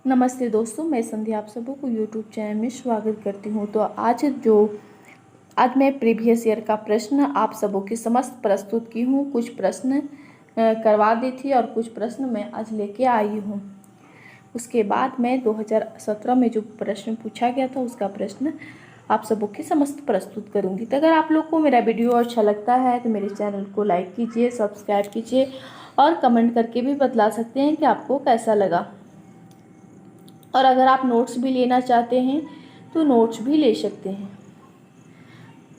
नमस्ते दोस्तों, मैं संध्या आप सबों को YouTube चैनल में स्वागत करती हूँ। तो आज मैं प्रीवियस ईयर का प्रश्न आप सबों के समस्त प्रस्तुत की हूँ। कुछ प्रश्न करवा दी थी और कुछ प्रश्न मैं आज लेके आई हूँ। उसके बाद मैं 2017 में जो प्रश्न पूछा गया था उसका प्रश्न आप सबों के समस्त प्रस्तुत करूँगी। तो अगर आप लोग को मेरा वीडियो अच्छा लगता है तो मेरे चैनल को लाइक कीजिए, सब्सक्राइब कीजिए और कमेंट करके भी बतला सकते हैं कि आपको कैसा लगा। और अगर आप नोट्स भी लेना चाहते हैं तो नोट्स भी ले सकते हैं।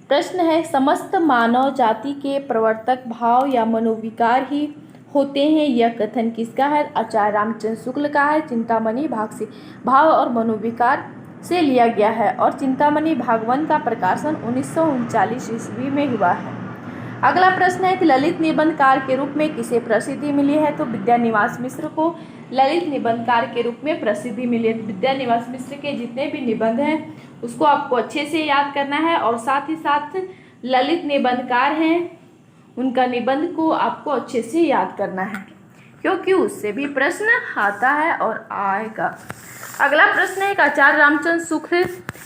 प्रश्न है, समस्त मानव जाति के प्रवर्तक भाव या मनोविकार ही होते हैं, यह कथन किसका है? आचार्य रामचंद्र शुक्ल का है। चिंतामणि भाग से भाव और मनोविकार से लिया गया है और चिंतामणि भागवत का प्रकाशन 1939 ईस्वी में हुआ है। अगला प्रश्न है कि ललित निबंधकार के रूप में किसे प्रसिद्धि मिली है? तो विद्यानिवास मिश्र को ललित निबंधकार के रूप में प्रसिद्धि मिली है। विद्यानिवास मिश्र के जितने भी निबंध हैं उसको आपको अच्छे से याद करना है और साथ ही साथ ललित निबंधकार हैं उनका निबंध को आपको अच्छे से याद करना है, क्योंकि उससे भी प्रश्न आता है और आएगा। अगला प्रश्न है, आचार्य रामचंद्र शुक्ल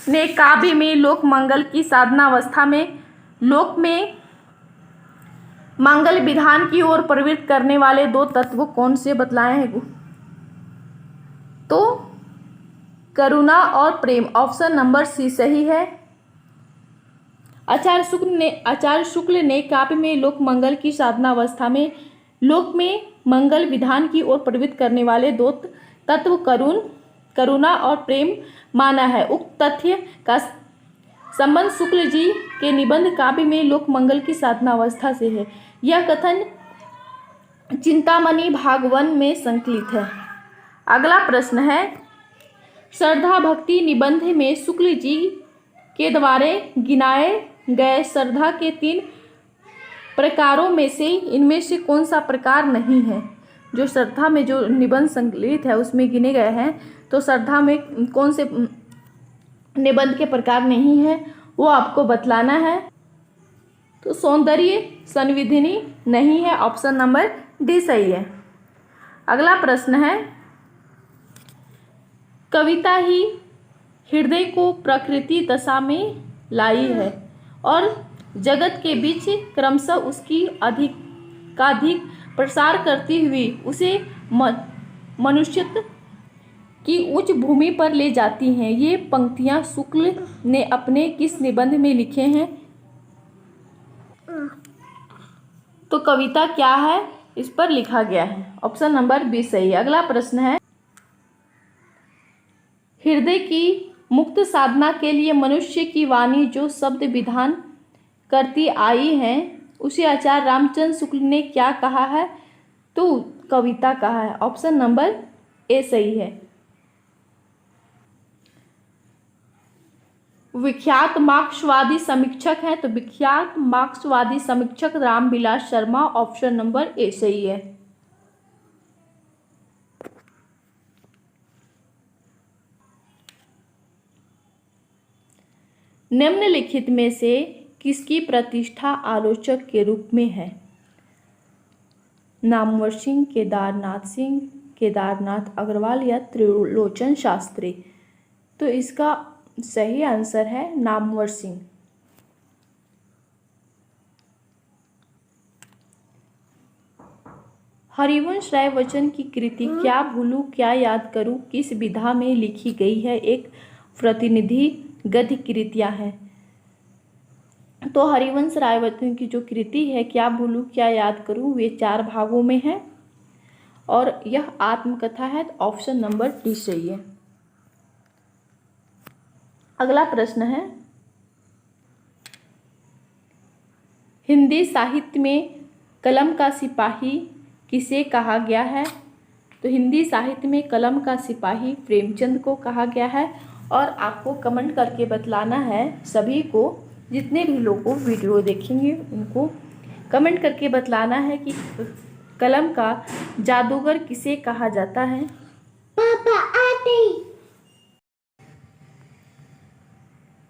ने काव्य में लोक मंगल की साधनावस्था में लोक में मंगल विधान की ओर प्रवृत्त करने वाले दो तत्व कौन से बतलाए हैं? तो करुणा और प्रेम, ऑप्शन नंबर सी सही है। आचार्य शुक्ल ने काव्य में लोक मंगल की साधनावस्था में लोक में मंगल विधान की ओर प्रवृत्त करने वाले दो तत्व करुणा और प्रेम माना है। उक्त तथ्य का संबंध शुक्ल जी के निबंध काव्य में लोक मंगल की साधनावस्था से है। यह कथन चिंतामणि भागवत में संकलित है। अगला प्रश्न है, श्रद्धा भक्ति निबंध में शुक्ल जी के द्वारा गिनाए गए श्रद्धा के 3 प्रकारों में से इनमें से कौन सा प्रकार नहीं है? जो श्रद्धा में जो निबंध संकलित है उसमें गिने गए हैं, तो श्रद्धा में कौन से निबंध के प्रकार नहीं है वो आपको बतलाना है। तो सौंदर्य संविधिनी नहीं है, ऑप्शन नंबर डी सही है। अगला प्रश्न है, कविता ही हृदय को प्रकृति दशा में लाई है और जगत के बीच क्रमशः उसकी अधिकाधिक प्रसार करती हुई उसे मनुष्यत्व की उच्च भूमि पर ले जाती हैं। ये पंक्तियां शुक्ल ने अपने किस निबंध में लिखे हैं? तो कविता क्या है इस पर लिखा गया है, ऑप्शन नंबर बी सही है। अगला प्रश्न है, हृदय की मुक्त साधना के लिए मनुष्य की वाणी जो शब्द विधान करती आई है उसे आचार्य रामचंद्र शुक्ल ने क्या कहा है? तो कविता कहा है, ऑप्शन नंबर ए सही है। विख्यात मार्क्सवादी समीक्षक हैं, तो विख्यात मार्क्सवादी समीक्षक Ramvilas Sharma, option number A सही है। निम्नलिखित में से किसकी प्रतिष्ठा आलोचक के रूप में है? नामवर सिंह, केदारनाथ अग्रवाल या त्रिलोचन शास्त्री? तो इसका सही आंसर है नामवर सिंह। हरिवंश राय बच्चन की कृति क्या भूलूं क्या याद करूं किस विधा में लिखी गई है? एक प्रतिनिधि गद्य कृतियां हैं। तो हरिवंश राय बच्चन की जो कृति है क्या भूलूं क्या याद करूं वे 4 भागों में है और यह आत्मकथा है, तो ऑप्शन नंबर डी सही है। अगला प्रश्न है, हिंदी साहित्य में कलम का सिपाही किसे कहा गया है? तो हिंदी साहित्य में कलम का सिपाही प्रेमचंद को कहा गया है और आपको कमेंट करके बतलाना है। सभी को, जितने भी लोग वीडियो देखेंगे उनको कमेंट करके बतलाना है कि कलम का जादूगर किसे कहा जाता है। पापा आते।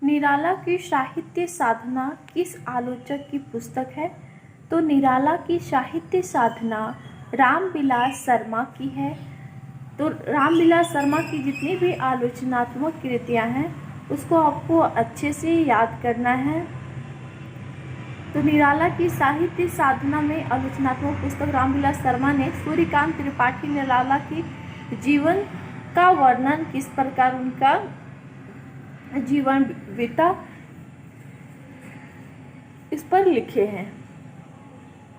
निराला की साहित्य साधना किस आलोचक की पुस्तक है? तो निराला की साहित्य साधना रामविलास शर्मा की है। तो रामविलास शर्मा की जितनी भी आलोचनात्मक कृतियाँ हैं उसको आपको अच्छे से याद करना है। तो निराला की साहित्य साधना में आलोचनात्मक पुस्तक रामविलास शर्मा ने सूर्यकांत त्रिपाठी निराला की जीवन का वर्णन, किस प्रकार उनका जीवन बीता, इस पर लिखे हैं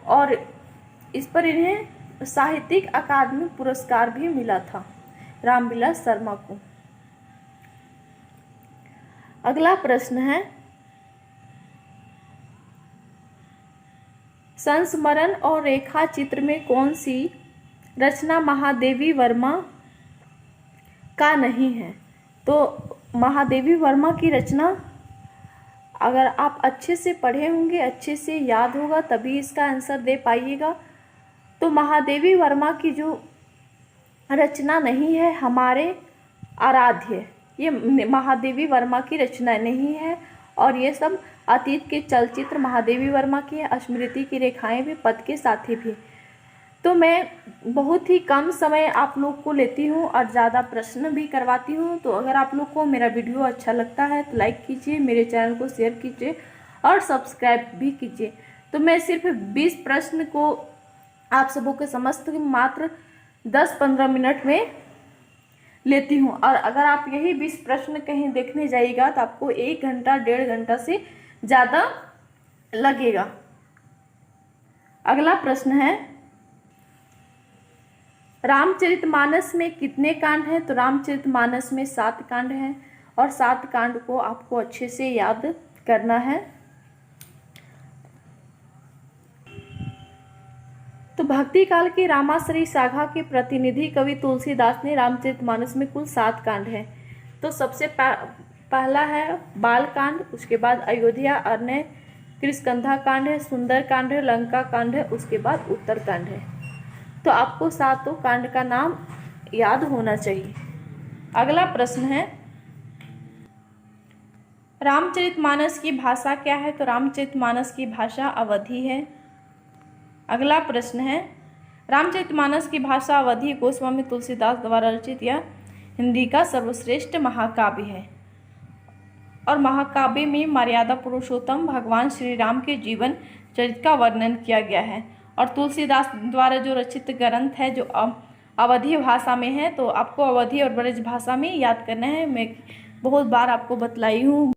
और इस पर इन्हें साहित्यिक अकादमी पुरस्कार भी मिला था रामविलास शर्मा को। अगला प्रश्न है, संस्मरण और रेखा चित्र में कौन सी रचना महादेवी वर्मा का नहीं है? तो महादेवी वर्मा की रचना अगर आप अच्छे से पढ़े होंगे, अच्छे से याद होगा, तभी इसका आंसर दे पाइएगा। तो महादेवी वर्मा की जो रचना नहीं है हमारे आराध्य, ये महादेवी वर्मा की रचना नहीं है और ये सब अतीत के चलचित्र महादेवी वर्मा की है। स्मृति की रेखाएं भी, पद के साथी भी। तो मैं बहुत ही कम समय आप लोग को लेती हूँ और ज़्यादा प्रश्न भी करवाती हूँ। तो अगर आप लोग को मेरा वीडियो अच्छा लगता है तो लाइक कीजिए, मेरे चैनल को शेयर कीजिए और सब्सक्राइब भी कीजिए। तो मैं सिर्फ 20 प्रश्न को आप सबों के समस्त मात्र 10-15 मिनट में लेती हूँ और अगर आप यही 20 प्रश्न कहीं देखने जाइएगा तो आपको 1 घंटा 1.5 घंटा से ज़्यादा लगेगा। अगला प्रश्न है, रामचरितमानस में कितने कांड हैं? तो रामचरितमानस में 7 कांड हैं और 7 कांड को आपको अच्छे से याद करना है। तो भक्ति काल की रामाश्री शाखा के प्रतिनिधि कवि तुलसीदास ने रामचरितमानस में कुल 7 कांड हैं। तो सबसे पहला है बाल कांड, उसके बाद अयोध्या अरण्य कृष्णकंधा कांड है, सुंदर कांड है, लंका कांड है, उसके बाद उत्तर कांड है। तो आपको 7 कांड का नाम याद होना चाहिए। अगला प्रश्न है, रामचरितमानस की भाषा क्या है? तो रामचरितमानस की भाषा अवधी है। अगला प्रश्न है, रामचरितमानस की भाषा अवधी गोस्वामी तुलसीदास द्वारा रचित यह हिंदी का सर्वश्रेष्ठ महाकाव्य है और महाकाव्य में मर्यादा पुरुषोत्तम भगवान श्री राम के जीवन चरित्र का वर्णन किया गया है और तुलसीदास द्वारा जो रचित ग्रंथ है जो अवधी भाषा में है। तो आपको अवधी और ब्रज भाषा में याद करना है। मैं बहुत बार आपको बतलाई हूँ।